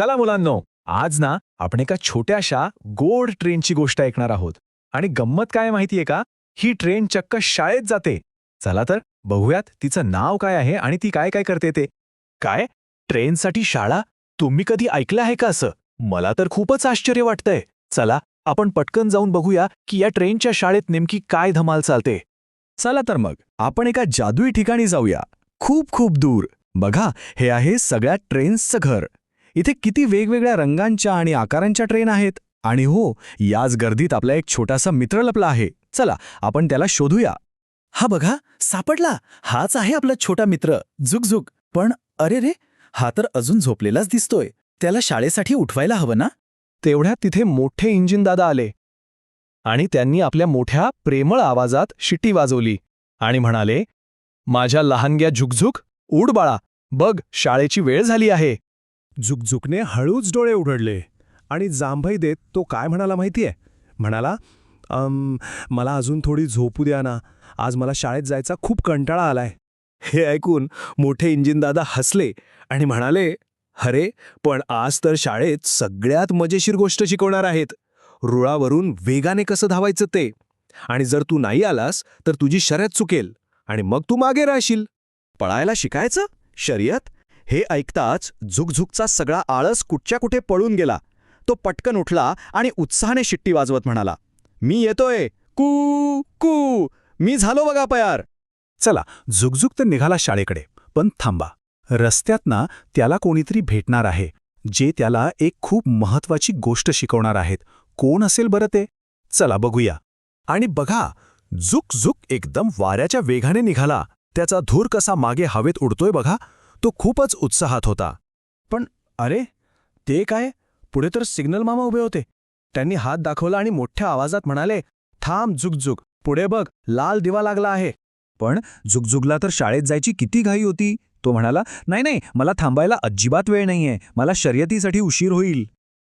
चला मुलांनो, आज ना आपण एका छोट्याशा गोड ट्रेनची गोष्ट ऐकणार आहोत. आणि गंमत काय माहितीये का, ही ट्रेन चक्क शाळेत जाते. चला तर बघूयात तिचं नाव काय आहे आणि ती काय काय करते ते. काय, ट्रेनसाठी शाळा? तुम्ही कधी ऐकलं आहे का असं? मला तर खूपच आश्चर्य वाटतंय. चला आपण पटकन जाऊन बघूया की या ट्रेनच्या शाळेत नेमकी काय धमाल चालते. चला तर मग आपण एका जादुई ठिकाणी जाऊया, खूप खूप दूर. बघा, हे आहे सगळ्या ट्रेन्सचं घर. इथे किती वेगवेगळ्या रंगांच्या आणि आकारांच्या ट्रेन आहेत. आणि हो, याच गर्दीत आपला एक छोटासा मित्र लपला आहे. चला आपण त्याला शोधूया. हा बघा, सापडला. हाच आहे आपला छोटा मित्र झुकझुक. पण अरे रे, हा तर अजून झोपलेलाच दिसतोय. त्याला शाळेसाठी उठवायला हवं ना. तेवढ्यात तिथे मोठे इंजिन दादा आले आणि त्यांनी आपल्या मोठ्या प्रेमळ आवाजात शिट्टी वाजवली आणि म्हणाले, माझ्या लहानग्या झुकझुक, उड बाळा, बघ शाळेची वेळ झाली आहे. झुकझुकने हळूच डोळे उघडले आणि जांभई देत तो काय म्हणाला माहितीये? म्हणाला, मला अजून थोडी झोपू द्या ना, आज मला शाळेत जायचा खूप कंटाळा आलाय. हे ऐकून मोठे इंजिनदादा हसले आणि म्हणाले, अरे पण आज तर शाळेत सगळ्यात मजेशीर गोष्ट शिकवणार आहेत, रुळावरून वेगाने कसं धावायचं ते. आणि जर तू नाही आलास तर तुझी शर्यत चुकेल आणि मग तू मागे राहशील. पळायला शिकायचं? शर्यत? हे ऐकताच झुकझुकचा सगळा आळस कुठच्या कुठे पळून गेला. तो पटकन उठला आणि उत्साहाने शिट्टी वाजवत म्हणाला, मी येतोय, कू कू, मी झालो बघा तयार. चला, झुकझुक तर निघाला शाळेकडे. पण थांबा, रस्त्यात ना त्याला कोणीतरी भेटणार आहे, जे त्याला एक खूप महत्वाची गोष्ट शिकवणार आहेत. कोण असेल बरं ते? चला बघूया. आणि बघा, झुकझुक एकदम वाऱ्याच्या वेगाने निघाला. त्याचा धूर कसा मागे हवेत उडतोय बघा. तो खूपच उत्साहात होता. पण अरे, ते काय? पुढे तर सिग्नल मामा उभे होते. त्यांनी हात दाखवला आणि मोठ्या आवाजात म्हणाले, थांब झुकझुक, पुढे बघ, लाल दिवा लागला आहे. पण झुकझुकला तर शाळेत जायची किती घाई होती. तो म्हणाला, नाही नाही, मला थांबायला अजिबात वेळ नाहीये, मला शर्यतीसाठी उशीर होईल.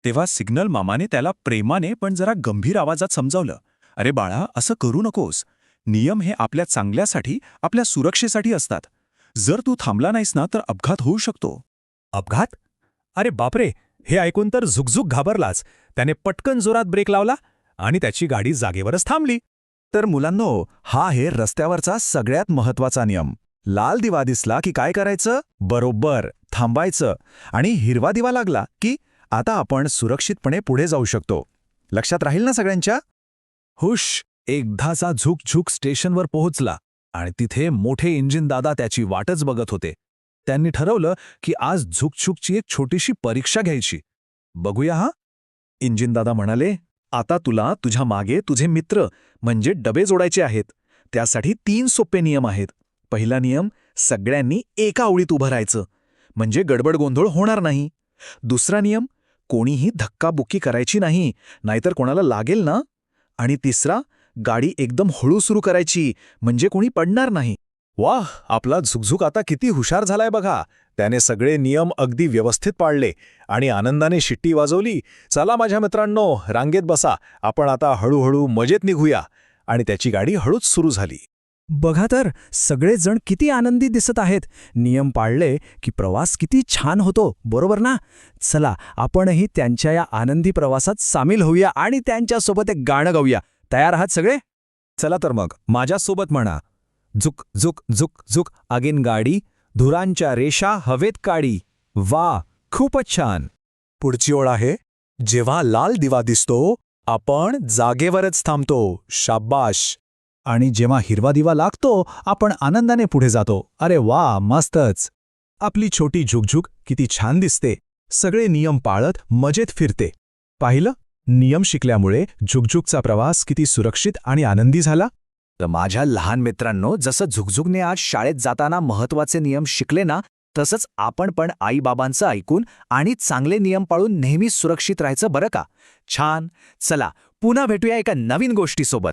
तेव्हा सिग्नल मामाने त्याला प्रेमाने पण जरा गंभीर आवाजात समजावलं, अरे बाळा, असं करू नकोस. नियम हे आपल्या चांगल्यासाठी, आपल्या सुरक्षेसाठी असतात. जर तू थांबला नाहीस ना तर अपघात होऊ शकतो. अपघात? अरे बापरे, हे ऐकून तर झुकझुक घाबरलाच. त्याने पटकन जोरात ब्रेक लावला आणि त्याची गाडी जागेवरच थांबली. तर मुलांनो, हा आहे रस्त्यावरचा सगळ्यात महत्वाचा नियम. लाल दिवा दिसला की काय करायचं? बरोबर थांबायचं. आणि हिरवा दिवा लागला की आता आपण सुरक्षितपणे पुढे जाऊ शकतो. लक्षात राहील ना सगळ्यांच्या? हुश, एकदाचा झुकझुक स्टेशनवर पोहोचला आणि तिथे मोठे इंजिन दादा त्याची वाटच बघत होते. त्यांनी ठरवलं की आज झुकझुकची एक छोटीशी परीक्षा घ्यायची. बघूया हा. इंजिन दादा म्हणाले, आता तुला तुझ्या मागे तुझे मित्र म्हणजे डबे जोडायचे आहेत. त्यासाठी 3 सोपे नियम आहेत. पहिला नियम, सगळ्यांनी एका ओळीत उभं राहायचं, म्हणजे गडबड गोंधळ होणार नाही. दुसरा नियम, कोणीही धक्काबुक्की करायची नाही, नाहीतर कोणाला लागेल ना. आणि तिसरा, गाडी एकदम हळू सुरू करायची, म्हणजे कोणी पडणार नाही. वाह, आपला झुकझुक आता किती हुशार झालाय बघा. त्याने सगळे नियम अगदी व्यवस्थित पाळले आणि आनंदाने शिट्टी वाजवली. चला माझ्या मित्रांनो, रांगेत बसा, आपण आता हळूहळू मजेत निघूया. आणि त्याची गाडी हळूच सुरू झाली. बघा तर, सगळेजण किती आनंदी दिसत आहेत. नियम पाळले की प्रवास किती छान होतो, बरोबर ना? चला आपणही त्यांच्या या आनंदी प्रवासात सामील होऊया आणि त्यांच्यासोबत एक गाणं गाऊया. तयार आहात सगळे? चला तर मग माझ्यासोबत म्हणा, झुक झुक झुक झुक आगीन गाडी, धुरांच्या रेषा हवेत काढी. वा, खूपच छान. पुढची ओळ आहे, जेव्हा लाल दिवा दिसतो आपण जागेवरच थांबतो. शाबाश. आणि जेव्हा हिरवा दिवा लागतो आपण आनंदाने पुढे जातो. अरे वा, मस्तच. आपली छोटी झुकझुक किती छान दिसते. सगळे नियम पाळत मजेत फिरते. पाहिलं, नियम शिकल्यामुळे झुकझुकचा प्रवास किती सुरक्षित आणि आनंदी झाला. तर माझ्या लहान मित्रांनो, जसं झुकझुकने आज शाळेत जाताना महत्त्वाचे नियम शिकले ना, तसंच आपण पण आईबाबांचं ऐकून आणि चांगले नियम पाळून नेहमी सुरक्षित राहायचं बरं का. छान. चला पुन्हा भेटूया एका नवीन गोष्टीसोबत.